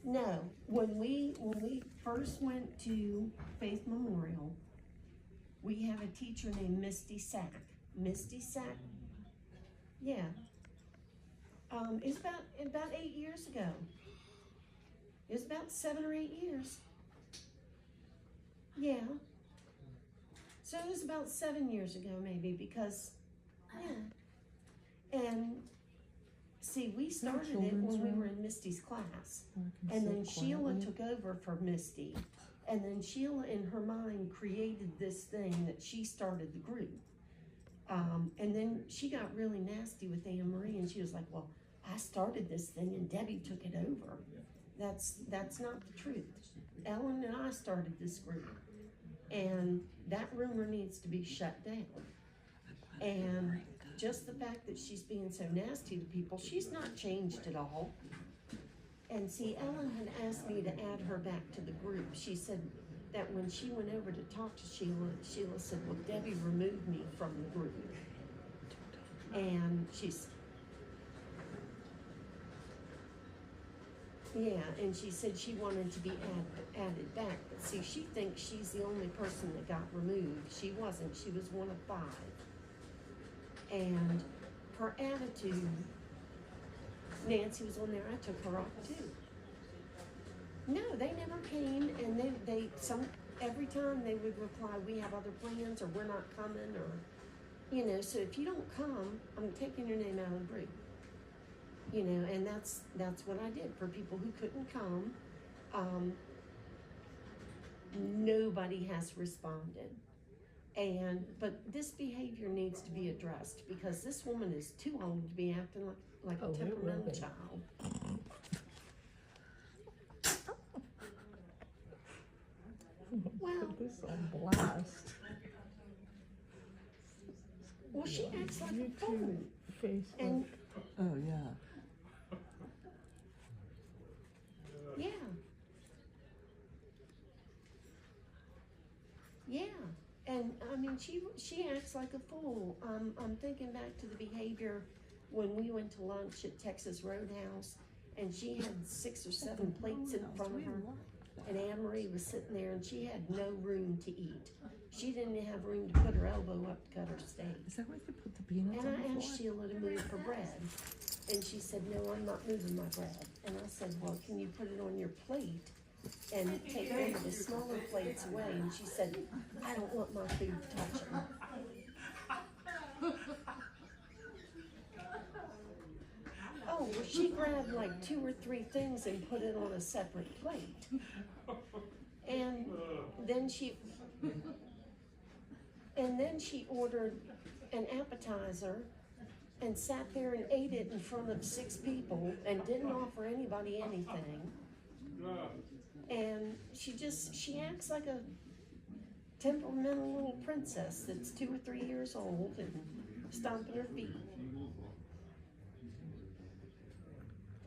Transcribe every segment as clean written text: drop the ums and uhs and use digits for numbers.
No, when we first went to Faith Memorial, we had a teacher named Misty Sack. Misty Sack, yeah. It's about 8 years ago. It was about 7 or 8 years. Yeah. So it was about 7 years ago, maybe, because, yeah. And see, we started it when we were in Misty's class. And then Sheila took over for Misty. And then Sheila, in her mind, created this thing that she started the group. And then she got really nasty with Anne Marie, and she was like, well, I started this thing and Debbie took it over. That's not the truth. Ellen and I started this group, and that rumor needs to be shut down. And just the fact that she's being so nasty to people, she's not changed at all. And see, Ellen had asked me to add her back to the group. She said that when she went over to talk to Sheila, Sheila said, well, Debbie removed me from the group. And and she said she wanted to be added back. But see, she thinks she's the only person that got removed. She wasn't. She was one of 5. And her attitude, Nancy was on there, I took her off too. No, they never came, and every time they would reply, we have other plans, or we're not coming, or, so if you don't come, I'm taking your name out of the group. And that's what I did for people who couldn't come. Nobody has responded. But this behavior needs to be addressed, because this woman is too old to be acting like a temperamental child. Well, put this on blast. Well, she acts like a fool. Facebook. Oh yeah. Yeah. Yeah. And I mean, she acts like a fool. I'm thinking back to the behavior when we went to lunch at Texas Roadhouse, and she had 6 or 7 plates in front of her, and Anne Marie was sitting there, and she had no room to eat. She didn't have room to put her elbow up to cut her steak. Is that where they put the peanuts and on the I floor? asked Sheila to move her bread, and she said, no, I'm not moving my bread. And I said, well, can you put it on your plate and take one of the smaller plates away? And she said, I don't want my food touching. Oh, well, she grabbed like 2 or 3 things and put it on a separate plate. And then she ordered an appetizer and sat there and ate it in front of 6 people and didn't offer anybody anything. And she acts like a temperamental little princess that's 2 or 3 years old and stomping her feet.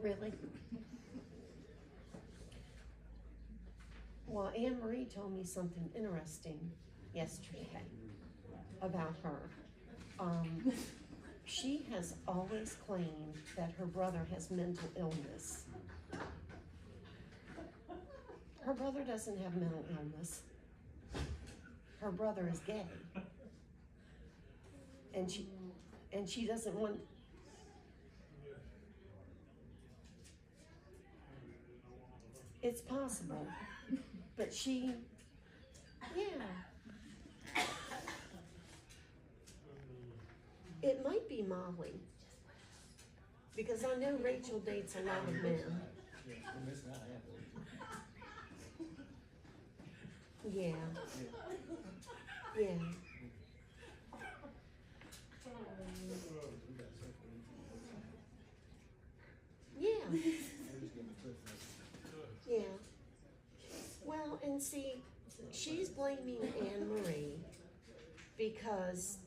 Really? Well, Anne Marie told me something interesting yesterday about her. She has always claimed that her brother has mental illness. Her brother doesn't have mental illness. Her brother is gay. And she doesn't want. It's possible, but it might be Molly, because I know Rachel dates a lot of men. Yeah. Yeah. Well, and see, she's blaming Anne Marie because,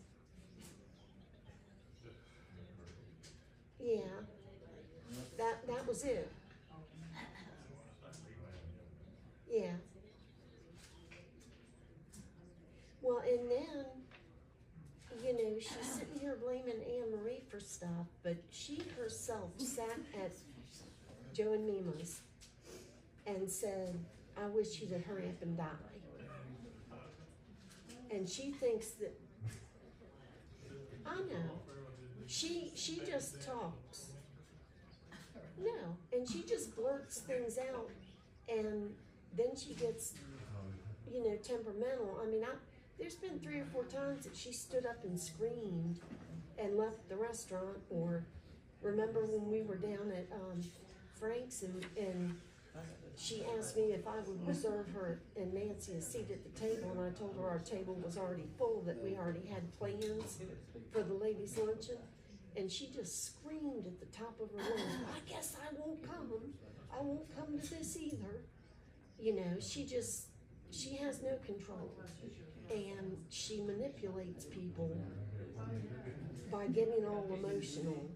that was it. Yeah. Well, and then, she's sitting here blaming Anne Marie for stuff, but she herself sat at Joe and Mima's and said, I wish you'd hurry up and die. And she thinks that, I know, she just talks. No, and she just blurts things out, and then she gets, temperamental. I mean, there's been 3 or 4 times that she stood up and screamed and left the restaurant. Or remember when we were down at Frank's and she asked me if I would reserve her and Nancy a seat at the table, and I told her our table was already full, that we already had plans for the ladies' luncheon. And she just screamed at the top of her lungs, I guess I won't come. I won't come to this either. She has no control. And she manipulates people by getting all emotional.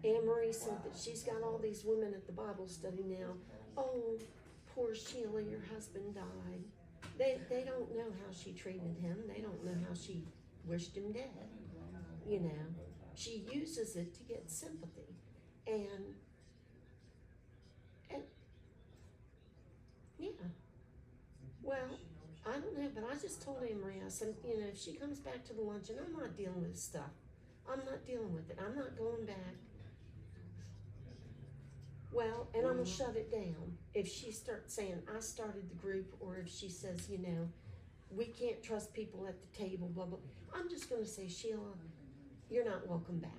Anne-Marie said that she's got all these women at the Bible study now. Oh, poor Sheila, your husband died. They don't know how she treated him. They don't know how she wished him dead. She uses it to get sympathy. And yeah. Well, I don't know, but I just told Anne-Marie, I said, if she comes back to the luncheon, I'm not dealing with this stuff. I'm not dealing with it. I'm not going back. Well, and I'm gonna shut it down if she starts saying, I started the group, or if she says, we can't trust people at the table, blah, blah. I'm just gonna say, Sheila, you're not welcome back.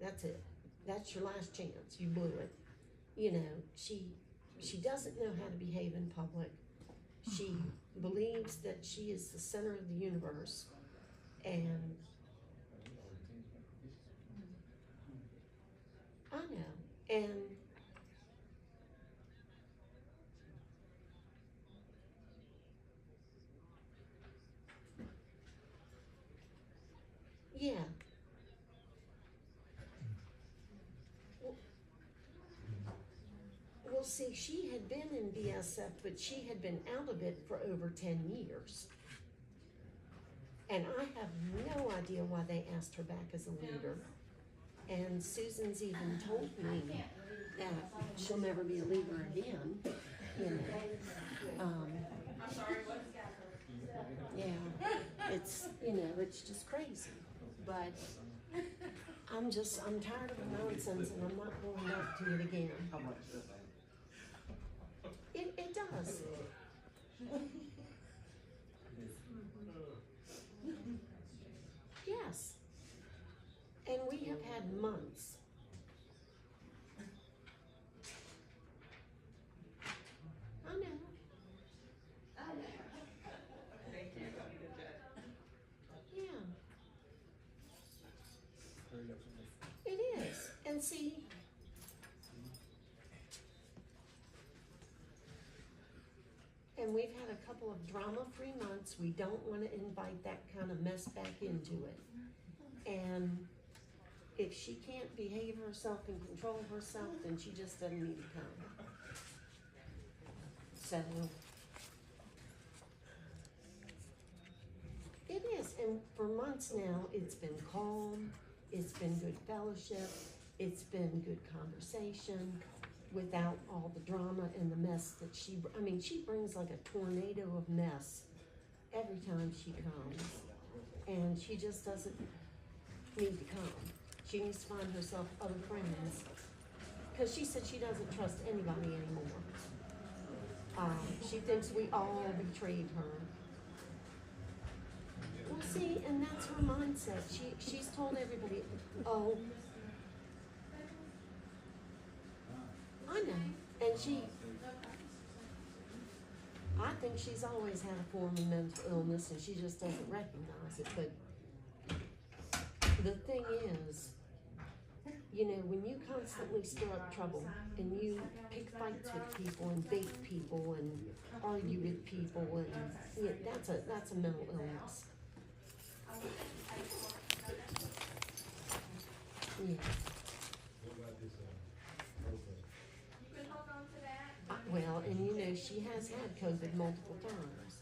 That's it. That's your last chance. You blew it. She doesn't know how to behave in public. She believes that she is the center of the universe. And I know. And yeah. Well, see, she had been in BSF, but she had been out of it for over 10 years. And I have no idea why they asked her back as a leader. And Susan's even told me that she'll never be a leader again. Yeah, it's just crazy. But I'm tired of the nonsense, and I'm not going back to it again. How much is that? It does. Yes. And we have had months. I know. Yeah. It is. And see, and we've had a couple of drama-free months. We don't want to invite that kind of mess back into it. And if she can't behave herself and control herself, then she just doesn't need to come. So, it is. And for months now, it's been calm. It's been good fellowship. It's been good conversation without all the drama and the mess that she brings like a tornado of mess every time she comes. And she just doesn't need to come. She needs to find herself other friends. Because she said she doesn't trust anybody anymore. She thinks we all betrayed her. Well, see, and that's her mindset. She's told everybody, oh, I know. And I think she's always had a form of mental illness, and she just doesn't recognize it. But the thing is, when you constantly stir up trouble and you pick fights with people and bait people and argue with people, and that's a mental illness. Yeah. Well, and she has had COVID multiple times.